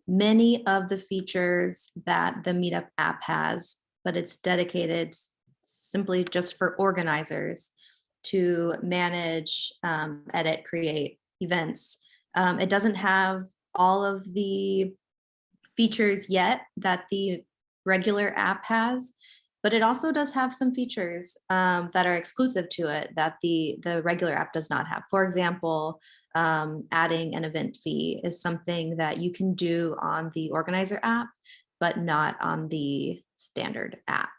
many of the features that the Meetup app has, but it's dedicated simply just for organizers to manage, edit, create events. It doesn't have all of the features yet that the regular app has, but it also does have some features that are exclusive to it that the regular app does not have. For example, adding an event fee is something that you can do on the Organizer app, but not on the standard app.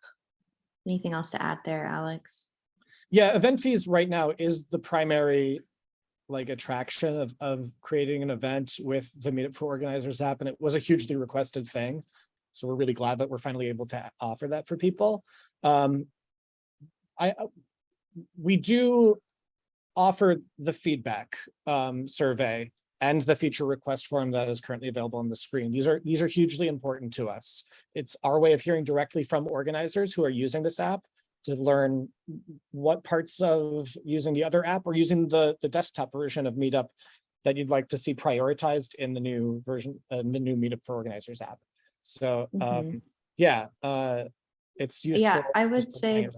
Anything else to add there, Alex? Yeah, event fees right now is the primary like attraction of creating an event with the Meetup for Organizers app, and it was a hugely requested thing. So we're really glad that we're finally able to offer that for people. We do offer the feedback survey and the feature request form that is currently available on the screen. These are hugely important to us. It's our way of hearing directly from organizers who are using this app to learn what parts of using the other app or using the desktop version of Meetup that you'd like to see prioritized in the new version, the new Meetup for Organizers app. So it's useful. Yeah, I would say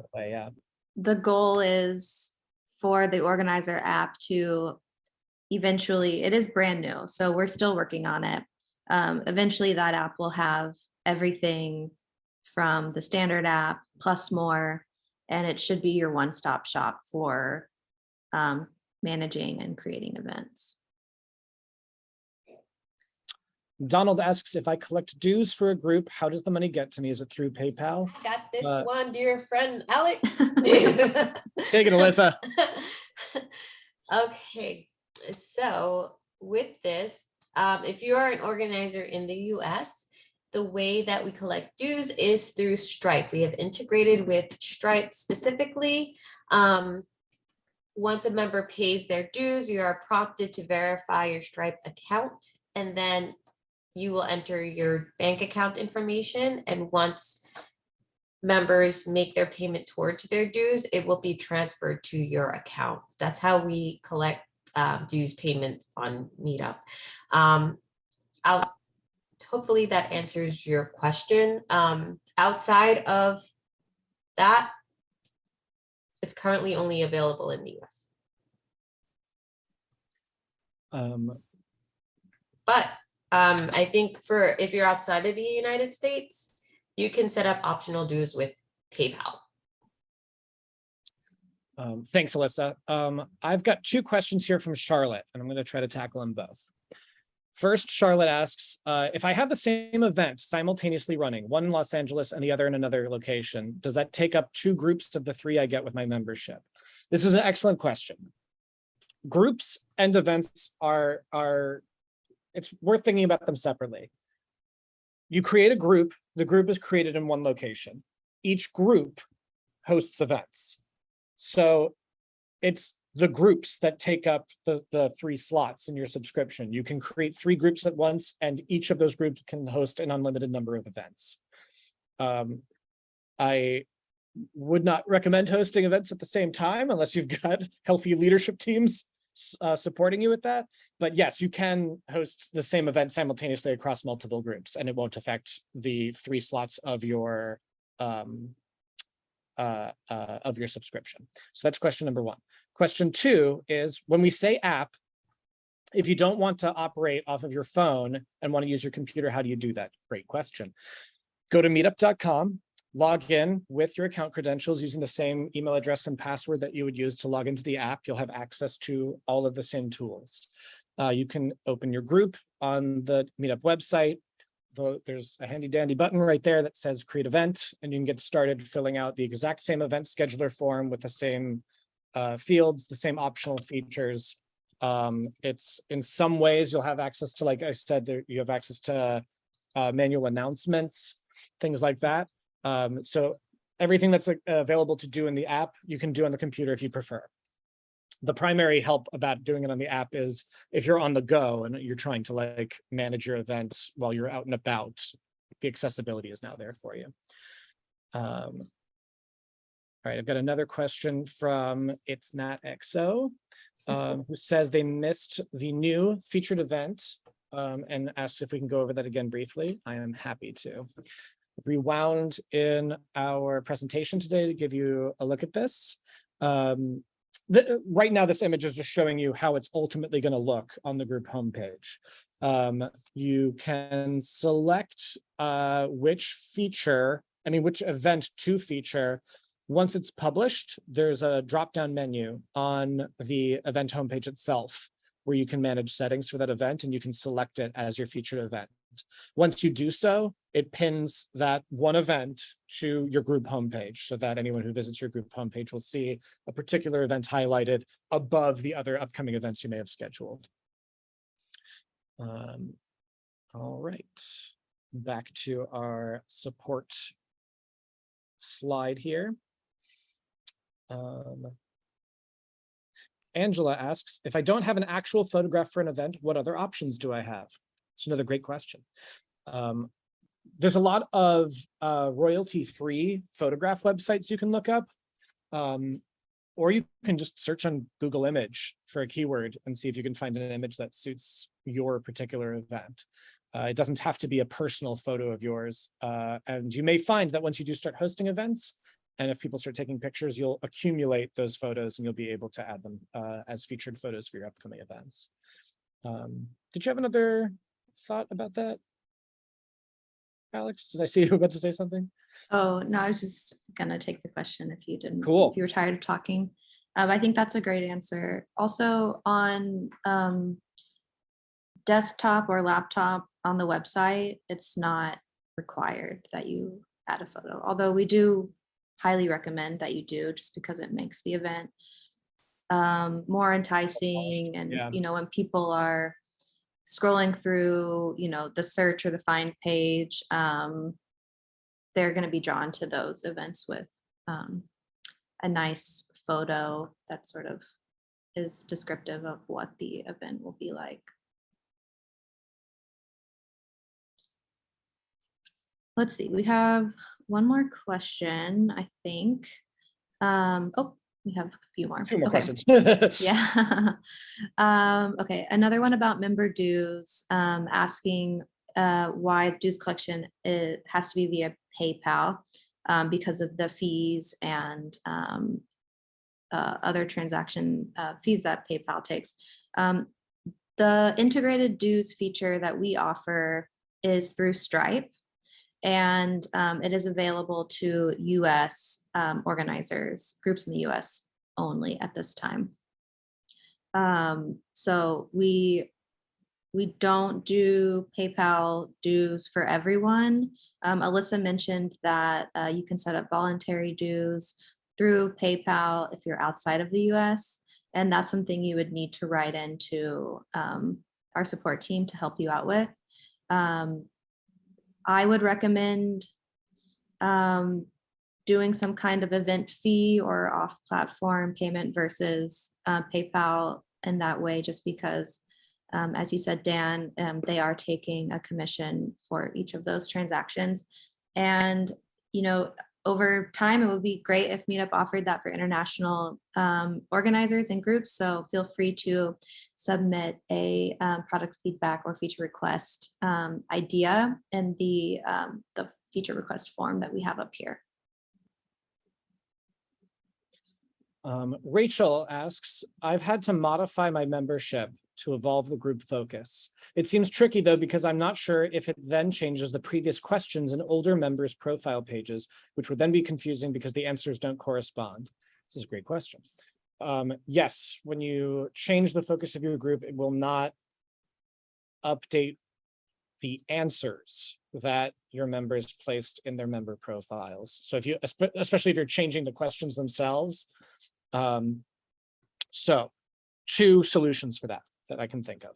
the goal is for the Organizer app to eventually, it is brand new, so we're still working on it, Eventually that app will have everything from the standard app plus more, and it should be your one-stop shop for managing and creating events. Donald asks, if I collect dues for a group, how does the money get to me? Is it through PayPal? I got this one, dear friend Alex. Take it, Alyssa. Okay, so with this, if you are an organizer in the US, the way that we collect dues is through Stripe. We have integrated with Stripe specifically. Once a member pays their dues, you are prompted to verify your Stripe account, and then you will enter your bank account information. And once members make their payment towards their dues, it will be transferred to your account. That's how we collect dues payments on Meetup. Hopefully that answers your question. Outside of that, it's currently only available in the US. But I think if you're outside of the United States, you can set up optional dues with PayPal. Thanks, Alyssa. I've got 2 questions here from Charlotte, and I'm going to try to tackle them both. First, Charlotte asks, if I have the same event simultaneously running, one in Los Angeles and the other in another location, does that take up 2 groups of the 3 I get with my membership? This is an excellent question. Groups and events it's worth thinking about them separately. You create a group, the group is created in one location. Each group hosts events. So it's the groups that take up the 3 slots in your subscription. You can create 3 groups at once, and each of those groups can host an unlimited number of events. I would not recommend hosting events at the same time unless you've got healthy leadership teams supporting you with that. But yes, you can host the same event simultaneously across multiple groups, and it won't affect the 3 slots of your subscription. So that's question number 1. Question 2 is, when we say app, if you don't want to operate off of your phone and want to use your computer, how do you do that? Great question. Go to meetup.com, log in with your account credentials using the same email address and password that you would use to log into the app. You'll have access to all of the same tools. You can open your group on the Meetup website. There's a handy dandy button right there that says create event, and you can get started filling out the exact same event scheduler form with the same fields, the same optional features. It's in some ways you'll have access to, like I said, you have access to manual announcements, things like that. So everything that's available to do in the app, you can do on the computer if you prefer. The primary help about doing it on the app is if you're on the go and you're trying to like manage your events while you're out and about, the accessibility is now there for you. All right, I've got another question from It's Not XO, who says they missed the new featured event and asks if we can go over that again briefly. I am happy to. Rewound in our presentation today to give you a look at this. Right now, this image is just showing you how it's ultimately going to look on the group homepage. You can select which event to feature. Once it's published, there's a drop-down menu on the event homepage itself where you can manage settings for that event, and you can select it as your featured event. Once you do so, it pins that one event to your group homepage so that anyone who visits your group homepage will see a particular event highlighted above the other upcoming events you may have scheduled. All right, back to our support slide here. Angela asks, if I don't have an actual photograph for an event, what other options do I have? It's another great question. There's a lot of royalty-free photograph websites you can look up, or you can just search on Google Image for a keyword and see if you can find an image that suits your particular event. It doesn't have to be a personal photo of yours. And you may find that once you do start hosting events, and if people start taking pictures, you'll accumulate those photos and you'll be able to add them as featured photos for your upcoming events. Did you have another thought about that? Alex, did I see you about to say something? Oh, no, I was just gonna take the question if you didn't, Cool. if you were tired of talking. I think that's a great answer. Also on desktop or laptop on the website, it's not required that you add a photo, although we do highly recommend that you do, just because it makes the event more enticing. And Yeah. you know, when people are scrolling through, you know, the search or the find page, they're going to be drawn to those events with a nice photo that sort of is descriptive of what the event will be like. Let's see, we have one more question, I think. Oh, we have a few more. Two more Okay. questions. Yeah. Okay, another one about member dues, asking why dues collection has to be via PayPal because of the fees and other transaction fees that PayPal takes. The integrated dues feature that we offer is through Stripe, and it is available to US organizers, groups in the US only at this time. So we don't do PayPal dues for everyone. Alissa mentioned that you can set up voluntary dues through PayPal if you're outside of the US, and that's something you would need to write into our support team to help you out with. I would recommend doing some kind of event fee or off-platform payment versus PayPal in that way, just because, as you said, Dan, they are taking a commission for each of those transactions. And, you know, over time, it would be great if Meetup offered that for international organizers and groups. So feel free to submit a product feedback or feature request idea in the feature request form that we have up here. Rachel asks, I've had to modify my membership to evolve the group focus. It seems tricky though, because I'm not sure if it then changes the previous questions in older members' profile pages, which would then be confusing because the answers don't correspond. This is a great question. Yes, when you change the focus of your group, it will not update the answers that your members placed in their member profiles. So if you, especially if you're changing the questions themselves. So 2 solutions for that I can think of.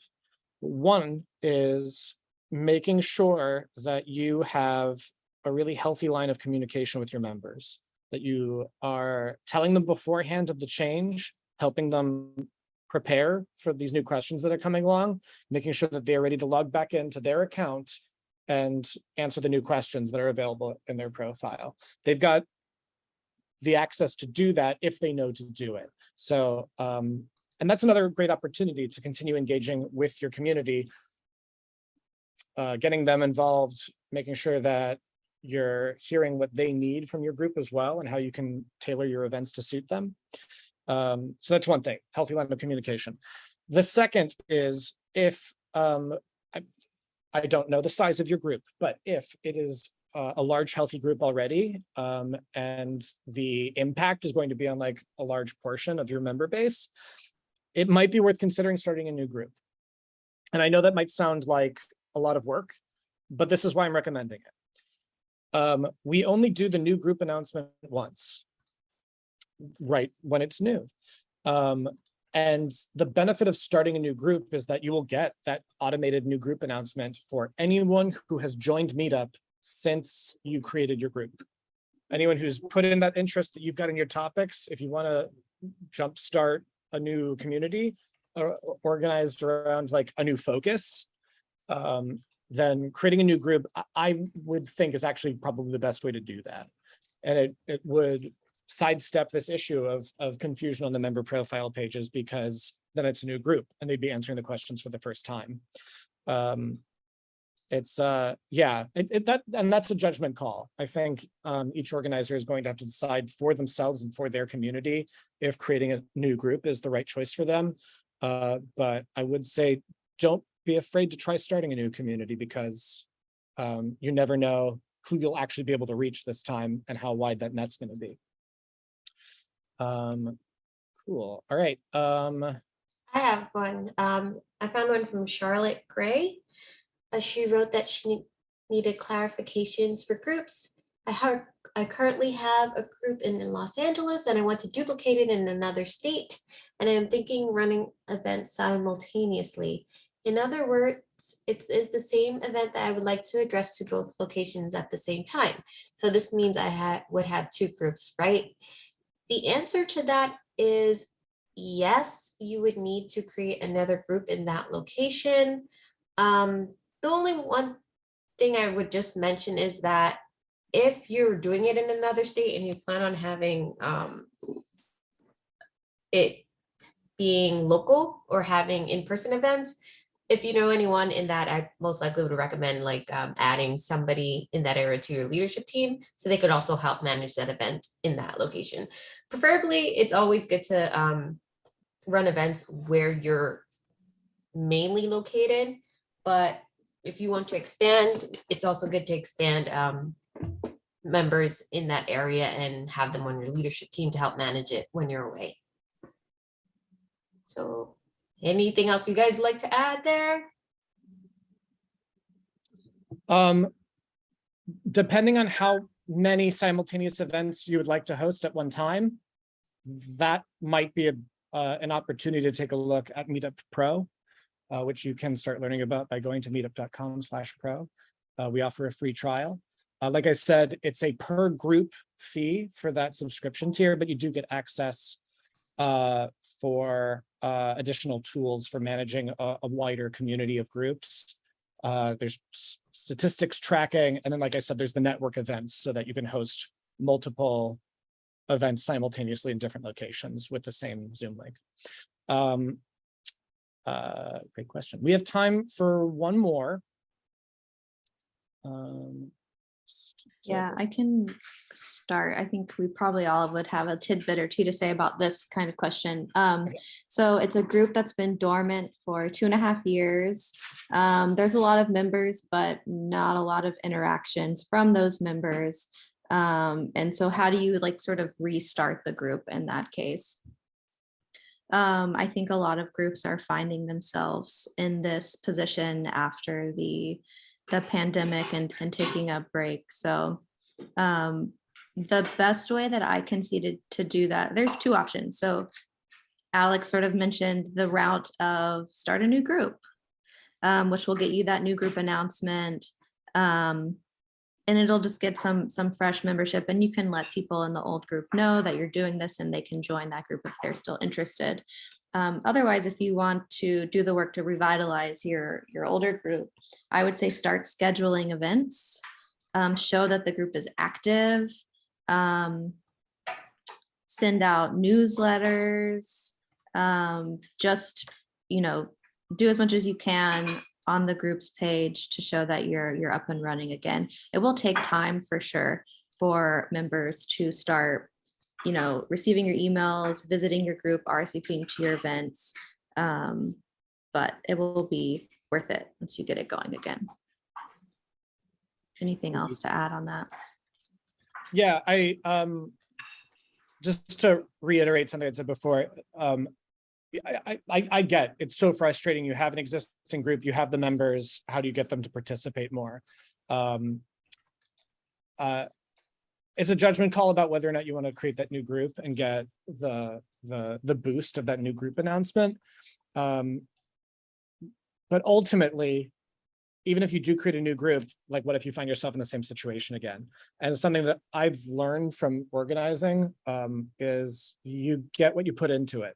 One is making sure that you have a really healthy line of communication with your members, that you are telling them beforehand of the change, helping them prepare for these new questions that are coming along, making sure that they're ready to log back into their account and answer the new questions that are available in their profile. They've got the access to do that if they know to do it. So, and that's another great opportunity to continue engaging with your community, getting them involved, making sure that you're hearing what they need from your group as well and how you can tailor your events to suit them. So that's one thing, healthy line of communication. The second is if, I don't know the size of your group, but if it is a large, healthy group already, and the impact is going to be on like a large portion of your member base, it might be worth considering starting a new group. And I know that might sound like a lot of work, but this is why I'm recommending it. We only do the new group announcement once, right when it's new. And the benefit of starting a new group is that you will get that automated new group announcement for anyone who has joined Meetup since you created your group. Anyone who's put in that interest that you've got in your topics, if you want to jumpstart a new community organized around like a new focus, then creating a new group, I would think is actually probably the best way to do that. And it would sidestep this issue of confusion on the member profile pages, because then it's a new group and they'd be answering the questions for the first time. It's yeah, and that's a judgment call. I think each organizer is going to have to decide for themselves and for their community if creating a new group is the right choice for them. But I would say don't be afraid to try starting a new community because you never know who you'll actually be able to reach this time and how wide that net's going to be. Cool. All right. I have one. I found one from Charlotte Gray. She wrote that she needed clarifications for groups. I currently have a group in Los Angeles and I want to duplicate it in another state. And I'm thinking running events simultaneously. In other words, it is the same event that I would like to address to both locations at the same time. So this means I would have 2 groups, right? The answer to that is yes, you would need to create another group in that location. The only one thing I would just mention is that if you're doing it in another state and you plan on having it being local or having in-person events, if you know anyone in that, I most likely would recommend like adding somebody in that area to your leadership team so they could also help manage that event in that location. Preferably, it's always good to run events where you're mainly located, but if you want to expand, it's also good to expand members in that area and have them on your leadership team to help manage it when you're away. So anything else you guys like to add there? Depending on how many simultaneous events you would like to host at one time, that might be an opportunity to take a look at Meetup Pro, which you can start learning about by going to meetup.com/pro. We offer a free trial. Like I said, it's a per group fee for that subscription tier, but you do get access for additional tools for managing a wider community of groups. There's statistics tracking, and then, like I said, there's the network events so that you can host multiple events simultaneously in different locations with the same Zoom link. Great question. We have time for one more. Yeah, I can start. I think we probably all would have a tidbit or two to say about this kind of question. So it's a group that's been dormant for 2.5 years. There's a lot of members, but not a lot of interactions from those members. And so how do you like sort of restart the group in that case? I think a lot of groups are finding themselves in this position after the pandemic and taking a break. So the best way that I can see to do that, there's 2 options. So Alex sort of mentioned the route of start a new group, which will get you that new group announcement. And it'll just get some fresh membership, and you can let people in the old group know that you're doing this and they can join that group if they're still interested. Otherwise, if you want to do the work to revitalize your older group, I would say start scheduling events, show that the group is active, send out newsletters, just, do as much as you can on the group's page to show that you're up and running again. It will take time for sure for members to start, receiving your emails, visiting your group, RSVPing to your events, but it will be worth it once you get it going again. Anything else to add on that? Yeah, I just to reiterate something I said before, I get it's so frustrating. You have an existing group, you have the members. How do you get them to participate more? It's a judgment call about whether or not you want to create that new group and get the boost of that new group announcement. But ultimately, even if you do create a new group, like what if you find yourself in the same situation again? And something that I've learned from organizing is you get what you put into it.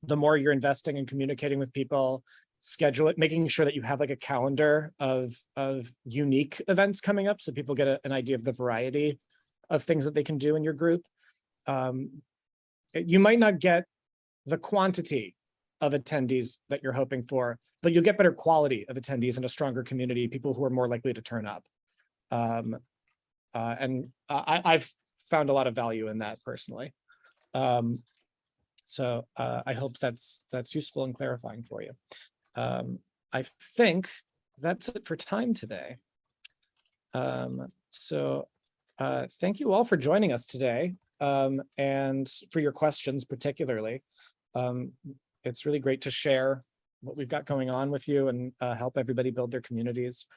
The more you're investing in communicating with people, schedule it, making sure that you have like a calendar of unique events coming up so people get an idea of the variety of things that they can do in your group. You might not get the quantity of attendees that you're hoping for, but you'll get better quality of attendees and a stronger community, people who are more likely to turn up. I've found a lot of value in that personally. So I hope that's useful and clarifying for you. I think that's it for time today. Thank you all for joining us today, and for your questions particularly. It's really great to share what we've got going on with you and help everybody build their communities.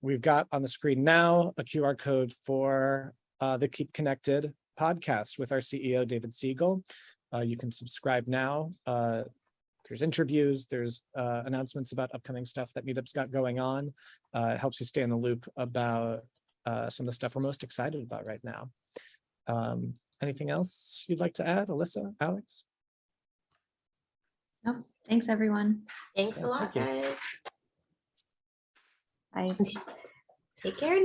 We've got on the screen now a QR code for the Keep Connected podcast with our CEO, David Siegel. You can subscribe now. There's interviews, there's announcements about upcoming stuff that Meetup's got going on. It helps you stay in the loop about some of the stuff we're most excited about right now. Anything else you'd like to add, Alissa, Alex? No, thanks everyone. Thanks a Yeah, lot, thank guys. Bye. Take care.